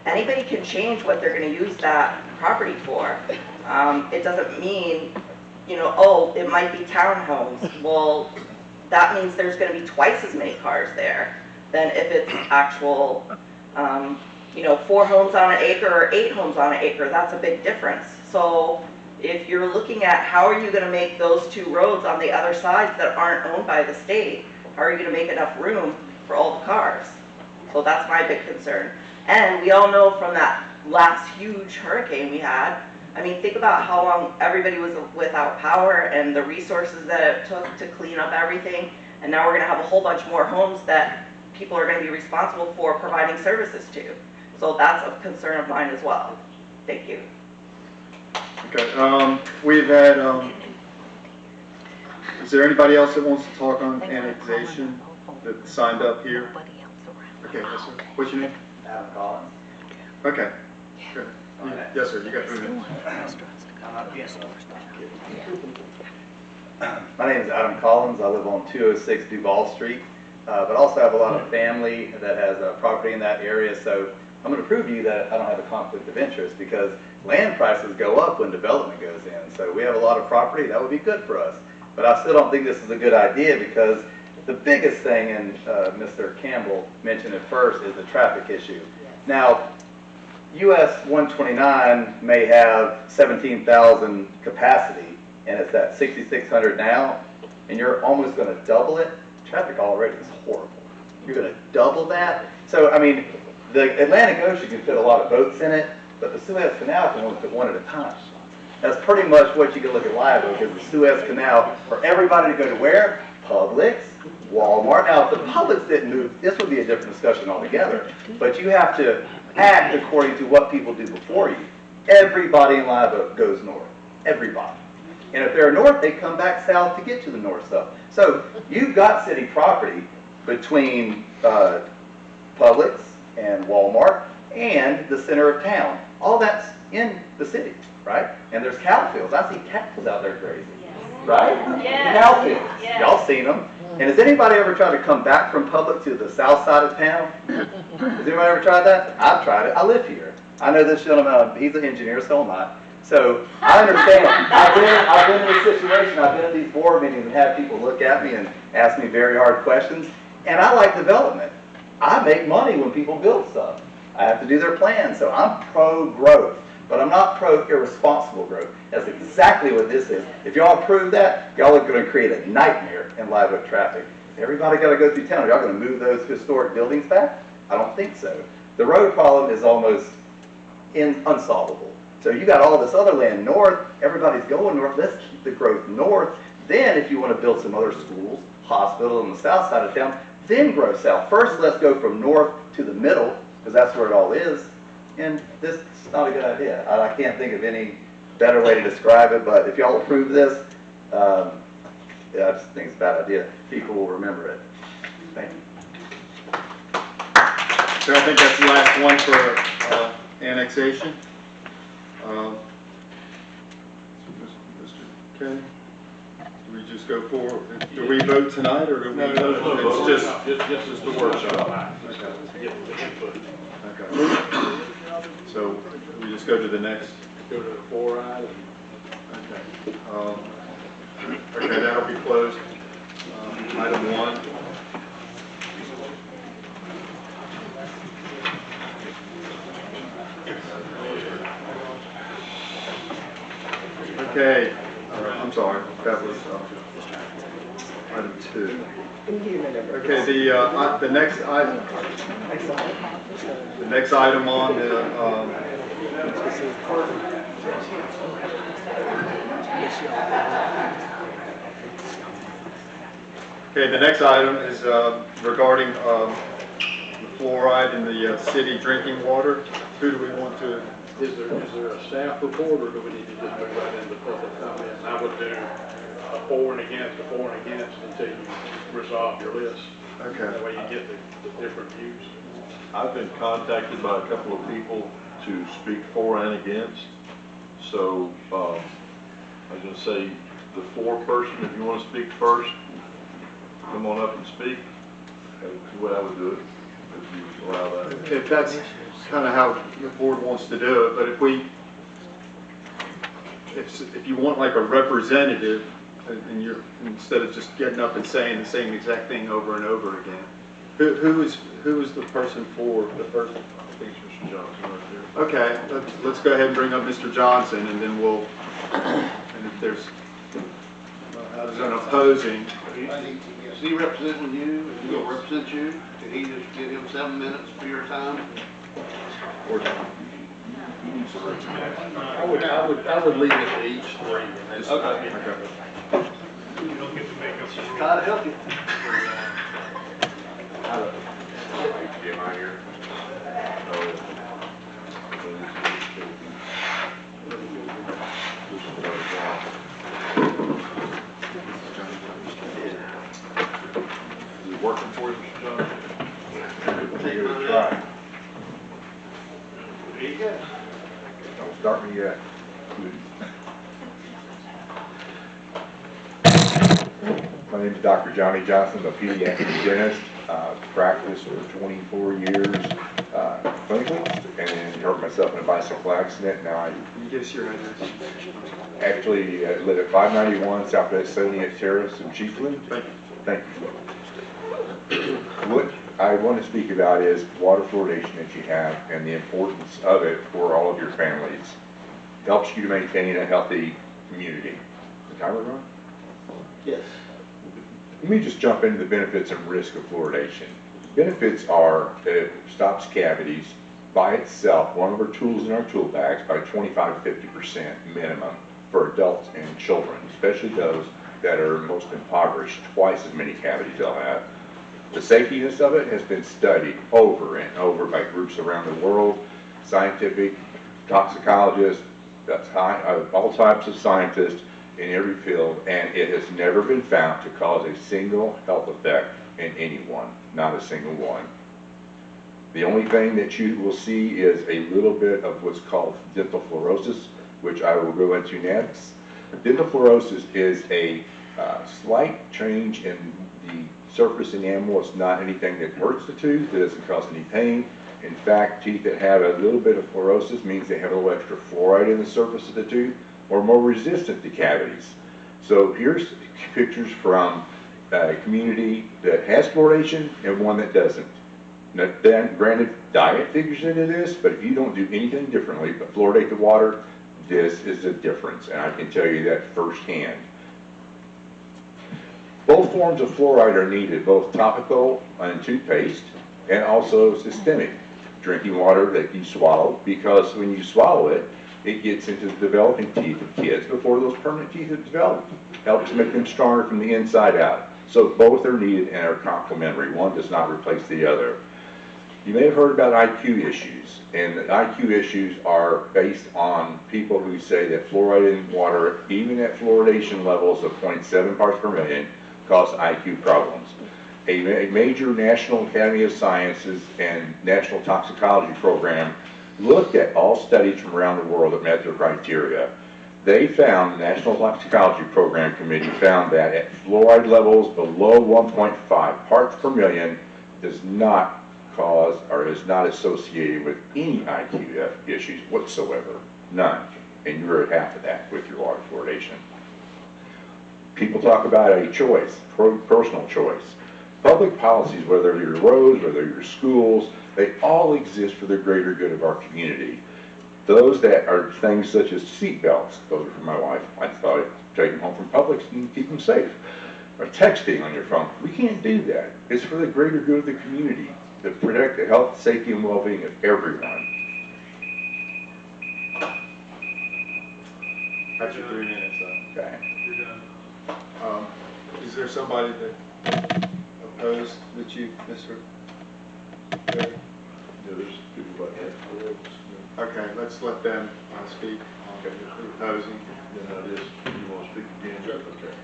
anybody can change what they're going to use that property for. It doesn't mean, you know, oh, it might be townhomes. Well, that means there's going to be twice as many cars there than if it's actual, you know, 4 homes on an acre or 8 homes on an acre. That's a big difference. So if you're looking at how are you going to make those 2 roads on the other sides that aren't owned by the state, how are you going to make enough room for all the cars? So that's my big concern. And we all know from that last huge hurricane we had, I mean, think about how long everybody was without power and the resources that it took to clean up everything. And now we're going to have a whole bunch more homes that people are going to be responsible for providing services to. So that's a concern of mine as well. Thank you. Okay, we've had, is there anybody else that wants to talk on annexation that signed up here? Okay, yes sir. What's your name? Adam Collins. Okay, good. Yes sir, you got 3 minutes. My name is Adam Collins. I live on 206 Duval Street, but also have a lot of family that has property in that area. So I'm going to prove to you that I don't have a conflict of interest because land prices go up when development goes in. So we have a lot of property that would be good for us. But I still don't think this is a good idea because the biggest thing, and Mr. Campbell mentioned it first, is the traffic issue. Now, US 129 may have 17,000 capacity, and it's at 6,600 now, and you're almost going to double it. Traffic already is horrible. You're going to double that. So, I mean, the Atlantic Ocean can fit a lot of boats in it, but the Suez Canal can only fit 1 at a time. That's pretty much what you can look at Live Oak, is the Suez Canal for everybody to go to where? Publix, Walmart. Now, if the Publix didn't move, this would be a different discussion altogether. But you have to act according to what people do before you. Everybody in Live Oak goes north. Everybody. And if they're north, they come back south to get to the north stuff. So you've got city property between Publix and Walmart and the center of town. All that's in the city, right? And there's cow fields. I see cows out there grazing, right? Yes. Cow fields. Yes. Y'all seen them. And has anybody ever tried to come back from Publix to the south side of town? Has anybody ever tried that? I've tried it. I live here. I know this gentleman. He's an engineer, so am I. So I understand. I've been in this situation. I've been at these board meetings and had people look at me and ask me very hard questions. And I like development. I make money when people build stuff. I have to do their plans. So I'm pro-growth, but I'm not pro-irresponsible growth. That's exactly what this is. If y'all approve that, y'all are going to create a nightmare in Live Oak traffic. Everybody got to go through town. Are y'all going to move those historic buildings back? I don't think so. The road problem is almost unsolvable. So you got all this other land north, everybody's going north, let's keep the growth north. Then if you want to build some other schools, hospital on the south side of town, then grow south. First, let's go from north to the middle, because that's where it all is. And this is not a good idea. I can't think of any better way to describe it, but if y'all approve this, yeah, I just think it's a bad idea. People will remember it. Thank you. So I think that's the last one for annexation. Mr. K, do we just go for, do we vote tonight or do we? No, it's just the workshop. Okay. Get the input. Okay. So we just go to the next. Go to the 4I. Okay. Okay, that'll be closed. Item 1. Okay, I'm sorry, that was item 2. Okay, the next item. The next item on the okay, the next item is regarding the fluoride in the city drinking water. Who do we want to? Is there a staff report, or do we need to just move right into public comment? And I would do a for and against until you resolve your list. Okay. That way you get the different views. I've been contacted by a couple of people to speak for and against. So I was going to say the for person, if you want to speak first, come on up and speak. That's the way I would do it, if you allow that. If that's kind of how the board wants to do it, but if you want like a representative, and you're, instead of just getting up and saying the same exact thing over and over again, who is the person for the first? I think it's Mr. Johnson right there. Okay, let's go ahead and bring up Mr. Johnson, and then we'll, and if there's an opposing, Is he representing you? Is he gonna represent you? Can he just give him 7 minutes for your time? I would leave it to each three. And then Okay. You don't get to make up some Try to help you. Is it working for you, Mr. Johnson? Take Give it mine a out. try. There you go. Don't start me yet. My name is Dr. Johnny Johnson, I'm a pediatric dentist. Practiced for 24 years clinically, and then hurt myself in a bicycle accident. Now I can you give us your address? actually live at 591 Southwest 70th Terrace in Chiefland. Thank you. Thank you. What I want to speak about is water fluoridation that you have and the importance of it for all of your families. It helps you to maintain a healthy community. Is the timer on? Yes. Let me just jump into the benefits and risk of fluoridation. Benefits are that it stops cavities by itself, one of our tools in our tool bags, by 25 to 50% minimum for adults and children, especially those that are most impoverished. Twice as many cavities they'll have. The safetiness of it has been studied over and over by groups around the world, scientific, toxicologists, all types of scientists in every field, and it has never been found to cause a single health effect in anyone, not a single one. The only thing that you will see is a little bit of what's called dental fluorosis, which I will go into next. Dental fluorosis is a slight change in the surface enamel. It's not anything that hurts the tooth. It doesn't cause any pain. In fact, teeth that have a little bit of fluorosis means they have a little extra fluoride in the surface of the tooth, or more resistant to cavities. So here's pictures from a community that has fluoridation and one that doesn't. Now, then, granted, diet figures into this, but if you don't do anything differently but fluoridate the water, this is the difference, and I can tell you that firsthand. Both forms of fluoride are needed, both topical and toothpaste, and also systemic drinking water that you swallow, because when you swallow it, it gets into the developing teeth of kids before those permanent teeth have developed. Helps make them stronger from the inside out. So both are needed and are complementary. One does not replace the other. You may have heard about IQ issues, and the IQ issues are based on people who say that fluoride in water, even at fluoridation levels of 0.7 parts per million, cause IQ problems. A major National Academy of Sciences and National Toxicology Program looked at all studies from around the world that met their criteria. They found, the National Toxicology Program Committee found that at fluoride levels below 1.5 parts per million does not cause or is not associated with any IQ issues whatsoever. None. And you're at half of that with your water fluoridation. People talk about a choice, personal choice. Public policies, whether they're your roads, whether they're your schools, they all exist for the greater good of our community. Those that are things such as seat belts, those are for my wife. I thought I'd take them home from Publix and keep them safe. Or texting on your phone. We can't do that. It's for the greater good of the community to protect the health, safety, and well-being of everyone. That's your 3 minutes, though. Okay. You're done. Is there somebody that opposed that you, Mr. Perry? Yeah, there's people like that. Okay, let's let them speak on the opposing. Then that is, you want to speak again? Okay.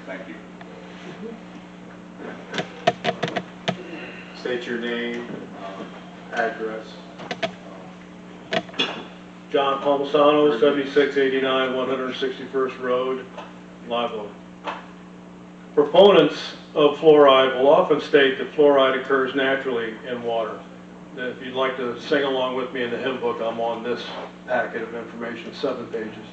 Thank you. State your name, address. John Palmisano, 7689 161st Road, Live Oak. Proponents of fluoride will often state that fluoride occurs naturally in water. If you'd like to sing along with me in the hymn book, I'm on this packet of information, 7 pages.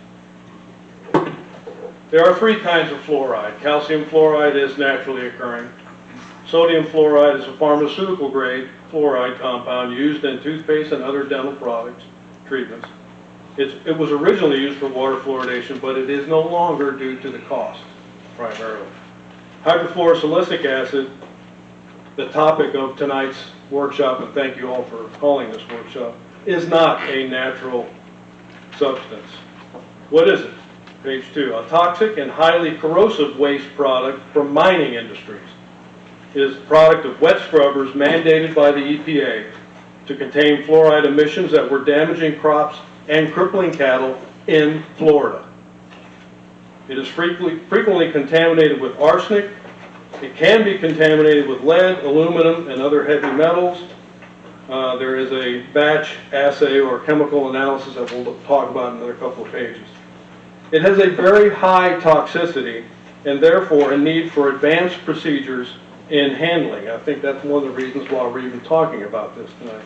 There are 3 kinds of fluoride. Calcium fluoride is naturally occurring. Sodium fluoride is a pharmaceutical grade fluoride compound used in toothpaste and other dental products, treatments. It was originally used for water fluoridation, but it is no longer due to the cost, primarily. Hydrofluorosilicic acid, the topic of tonight's workshop, and thank you all for calling this workshop, is not a natural substance. What is it? Page 2. A toxic and highly corrosive waste product from mining industries. It is a product of wet scrubbers mandated by the EPA to contain fluoride emissions that were damaging crops and crippling cattle in Florida. It is frequently contaminated with arsenic. It can be contaminated with lead, aluminum, and other heavy metals. There is a batch assay or chemical analysis that we'll talk about in another couple of pages. It has a very high toxicity and therefore a need for advanced procedures in handling. I think that's one of the reasons why we're even talking about this tonight.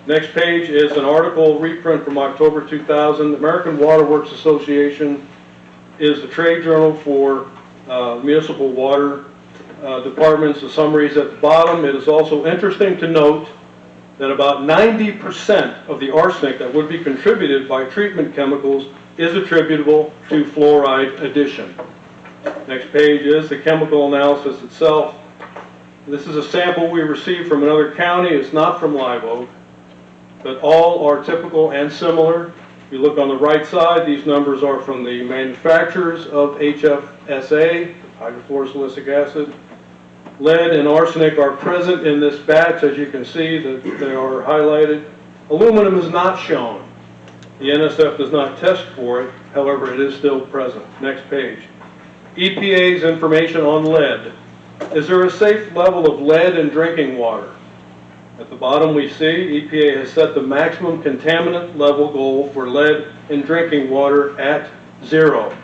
Next page is an article reprint from October 2000. The American Water Works Association is the trade journal for municipal water departments. The summary is at the bottom. It is also interesting to note that about 90% of the arsenic that would be contributed by treatment chemicals is attributable to fluoride addition. Next page is the chemical analysis itself. This is a sample we received from another county. It's not from Live Oak, but all are typical and similar. If you look on the right side, these numbers are from the manufacturers of HFSA, hydrofluorosilicic acid. Lead and arsenic are present in this batch, as you can see that they are highlighted. Aluminum is not shown. The NSF does not test for it, however, it is still present. Next page. EPA's information on lead. Is there a safe level of lead in drinking water? At the bottom we see EPA has set the maximum contaminant level goal for lead in drinking water at 0.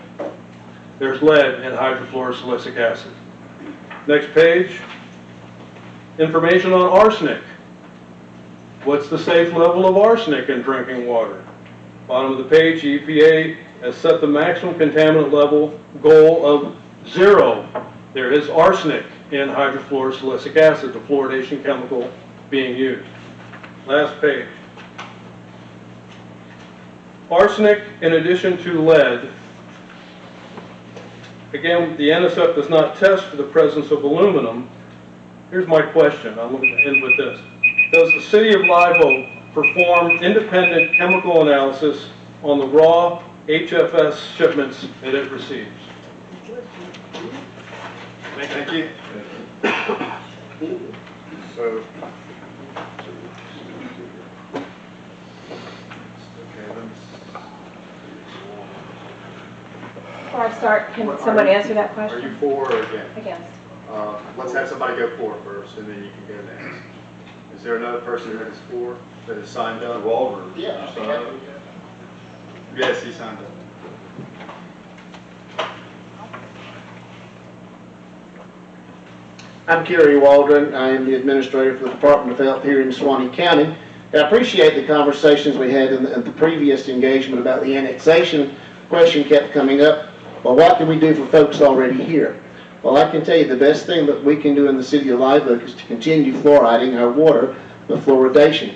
There's lead in hydrofluorosilicic acid. Next page. Information on arsenic. What's the safe level of arsenic in drinking water? Bottom of the page, EPA has set the maximum contaminant level goal of 0. There is arsenic in hydrofluorosilicic acid, the fluoridation chemical being used. Last page. Arsenic in addition to lead. Again, the NSF does not test for the presence of aluminum. Here's my question. I'm going to end with this. Does the City of Live Oak perform independent chemical analysis on the raw HFS shipments that it receives? Thank you. So, Before I start, can someone answer that are question? you for or against? Against. Let's have somebody go for first, and then you can go next. Is there another person that is for, that is signed up? Walter. Yeah. Yes, he signed up. I'm Kerry Waldron. I am the administrator for the Department of Health here in Suwannee County. I appreciate the conversations we had in the previous engagement about the annexation. Question kept coming up, well, what can we do for folks already here? Well, I can tell you the best thing that we can do in the city of Live Oak is to continue fluoriding our water with fluoridation.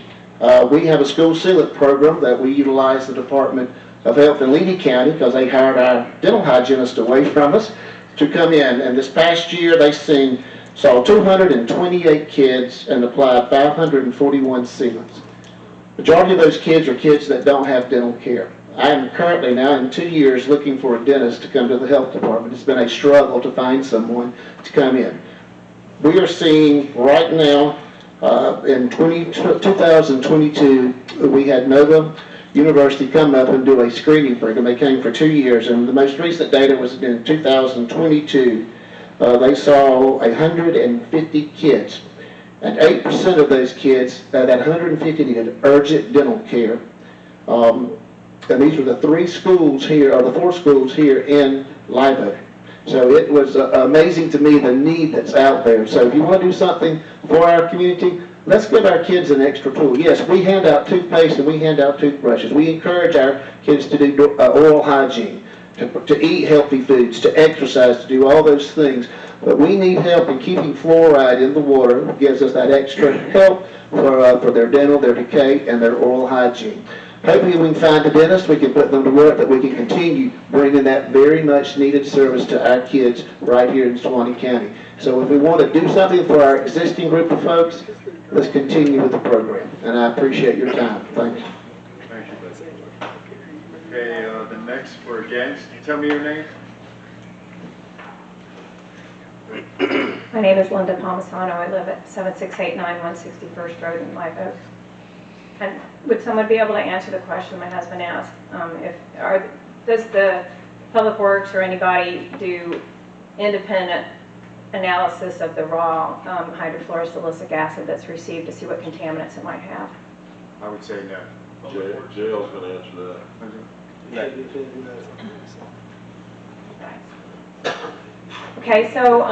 We have a school sealant program that we utilize the Department of Health in Levy County because they hired our dental hygienist away from us to come in. And this past year they saw 228 kids and applied 541 sealants. Majority of those kids are kids that don't have dental care. I am currently now in 2 years looking for a dentist to come to the health department. It's been a struggle to find someone to come in. We are seeing right now in 2022, we had Nova University come up and do a screening program. They came for 2 years, and the most recent data was in 2022. They saw 150 kids, and 8% of those kids, that 150 needed urgent dental care. And these were the 3 schools here, or the 4 schools here in Live Oak. So it was amazing to me the need that's out there. So if you want to do something for our community, let's give our kids an extra tool. Yes, we hand out toothpaste and we hand out toothbrushes. We encourage our kids to do oral hygiene, to eat healthy foods, to exercise, to do all those things. But we need help in keeping fluoride in the water. It gives us that extra help for their dental, their decay, and their oral hygiene. Hopefully we can find a dentist, we can put them to work, that we can continue bringing that very much needed service to our kids right here in Suwannee County. So if we want to do something for our existing group of folks, let's continue with the program. And I appreciate your time. Thank you. Thank you. Okay, the next for against, tell me your name. My name is Linda Palmisano. I live at 7689 161st Road in Live Oak. And would someone be able to answer the question my husband asked? Does the Public Works or anybody do independent analysis of the raw hydrofluorosilicic acid that's received to see what contaminants it might have? I would say no. Jail's gonna answer that. Okay, so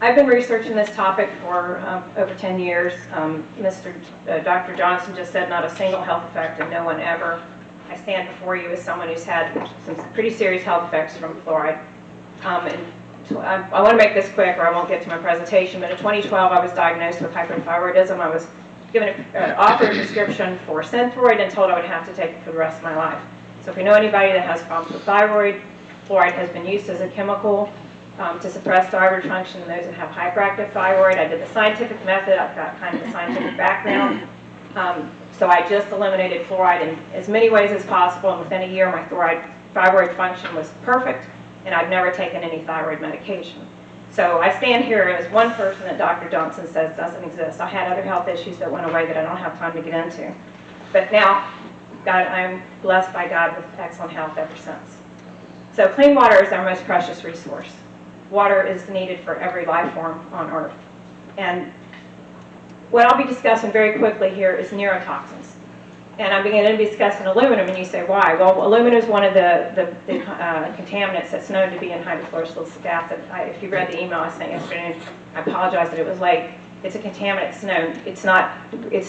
I've been researching this topic for over 10 years. Dr. Johnson just said not a single health effect and no one ever. I stand before you as someone who's had some pretty serious health effects from fluoride. I want to make this quick or I won't get to my presentation, but in 2012 I was diagnosed with hyperthyroidism. I was given offered a prescription for Synthroid and told I would have to take it for the rest of my life. So if you know anybody that has problems with thyroid, fluoride has been used as a chemical to suppress thyroid function in those that have hyperactive thyroid. I did the scientific method. I've got kind of a scientific background. So I just eliminated fluoride in as many ways as possible, and within a year my thyroid function was perfect, and I've never taken any thyroid medication. So I stand here as one person that Dr. Johnson says doesn't exist. I had other health issues that went away that I don't have time to get into. But now, I'm blessed by God with excellent health ever since. So clean water is our most precious resource. Water is needed for every life form on Earth. And what I'll be discussing very quickly here is neurotoxins. And I'm beginning to be discussing aluminum, and you say, why? Well, aluminum is one of the contaminants that's known to be in hydrofluorosilicic acid. If you read the email I sent yesterday, I apologize that it was late. It's a contaminant that's known. It's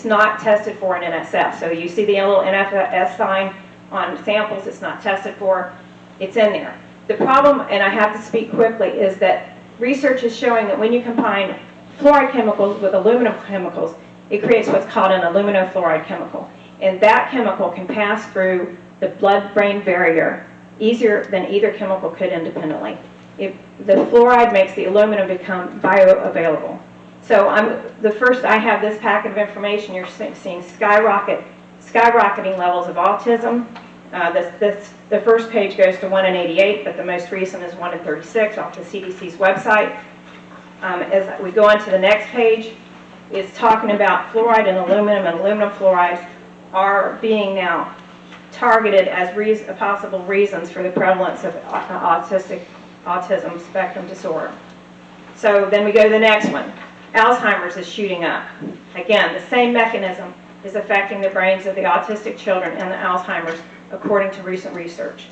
not tested for in NSF. So you see the little NFS sign on samples, it's not tested for. It's in there. The problem, and I have to speak quickly, is that research is showing that when you combine fluoride chemicals with aluminum chemicals, it creates what's called an aluminofluoride chemical. And that chemical can pass through the blood-brain barrier easier than either chemical could independently. The fluoride makes the aluminum become bioavailable. So I have this packet of information. You're seeing skyrocketing levels of autism. The first page goes to 1 in 88, but the most recent is 1 in 36 off the CDC's website. As we go on to the next page, it's talking about fluoride and aluminum fluoride are being now targeted as possible reasons for the prevalence of autism spectrum disorder. So then we go to the next one. Alzheimer's is shooting up. Again, the same mechanism is affecting the brains of the autistic children and the Alzheimer's, according to recent research.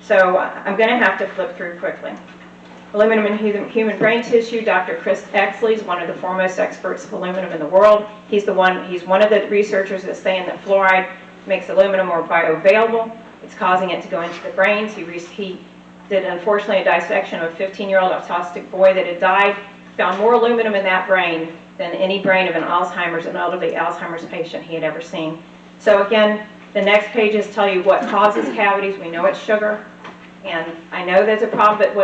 So I'm going to have to flip through quickly. Aluminum in human brain tissue, Dr. Chris Exley is one of the foremost experts of aluminum in the world. He's one of the researchers that's saying that fluoride makes aluminum more bioavailable. It's causing it to go into the brains. He did, unfortunately, a dissection of a 15-year-old autistic boy that had died, found more aluminum in that brain than any brain of an elderly Alzheimer's patient he had ever seen. So again, the next pages tell you what causes cavities. We know it's sugar. And I know there's a problem, but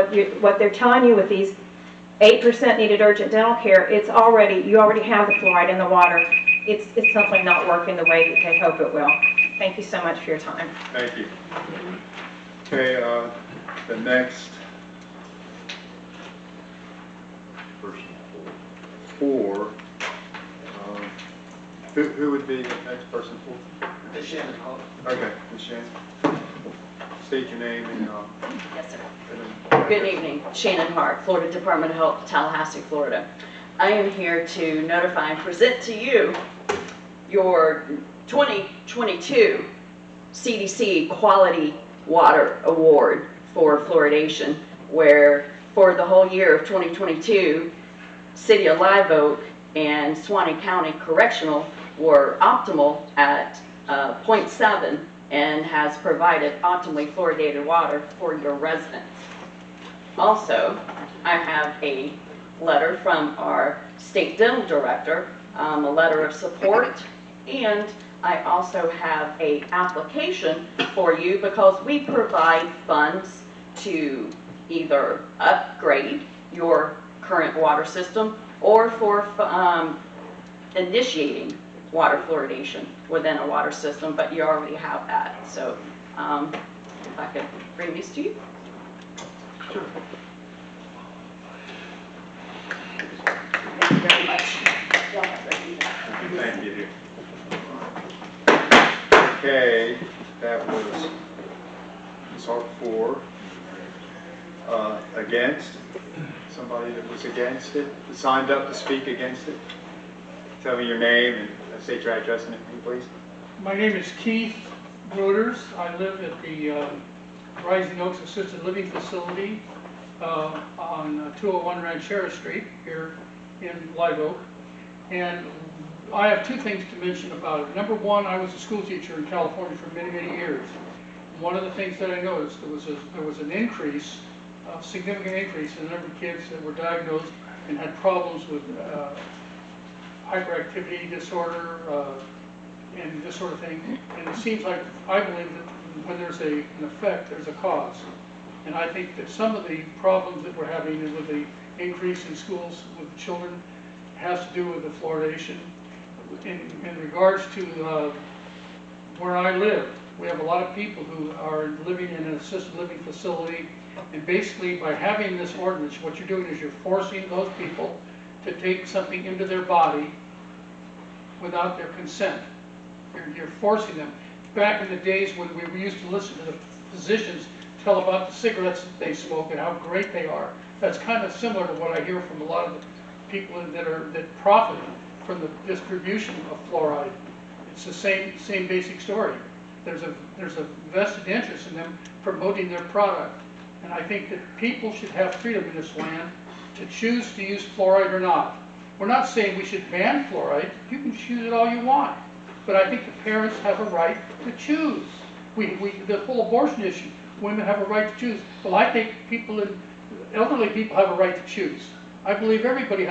what they're telling you with these 8% needed urgent dental care, you already have the fluoride in the water. It's simply not working the way that they hope it will. Thank you so much for your time. Thank you. Okay, the next person four. Who would be the next person for? Ms. Shannon Hall. Okay, Ms. Shannon. State your name and Yes, sir. Good evening, Shannon Hart, Florida Department of Health, Tallahassee, Florida. I am here to notify and present to you your 2022 CDC Quality Water Award for fluoridation, where for the whole year of 2022, City of Live Oak and Suwannee County Correctional were optimal at 0.7 and has provided optimally fluoridated water for your residents. Also, I have a letter from our state dental director, a letter of support, and I also have a application for you because we provide funds to either upgrade your current water system or for initiating water fluoridation within a water system, but you already have that. So if I could bring these to you. Sure. Thank you very much. Thank you. Okay, that was Ms. 4. Against? Somebody that was against it, signed up to speak against it? Tell me your name and state your address and everything, please. My name is Keith Broders. I live at the Rising Oaks Assisted Living Facility on 201 Ranchera Street here in Live Oak. And I have two things to mention about it. Number one, I was a school teacher in California for many, many years. One of the things that I noticed, there was an increase, a significant increase in the number of kids that were diagnosed and had problems with hyperactivity disorder and this sort of thing. And it seems like, I believe that when there's an effect, there's a cause. And I think that some of the problems that we're having with the increase in schools with children has to do with the fluoridation. In regards to where I live, we have a lot of people who are living in an assisted living facility, and basically by having this ordinance, what you're doing is you're forcing those people to take something into their body without their consent. You're forcing them. Back in the days when we used to listen to the physicians tell about the cigarettes that they smoke and how great they are, that's kind of similar to what I hear from a lot of the people that profit from the distribution of fluoride. It's the same basic story. There's a vested interest in them promoting their product. And I think that people should have freedom in this land to choose to use fluoride or not. We're not saying we should ban fluoride. You can choose it all you want. But I think the parents have a right to choose. The whole abortion issue, women have a right to choose. Well, I think elderly people have a right to choose. I believe everybody has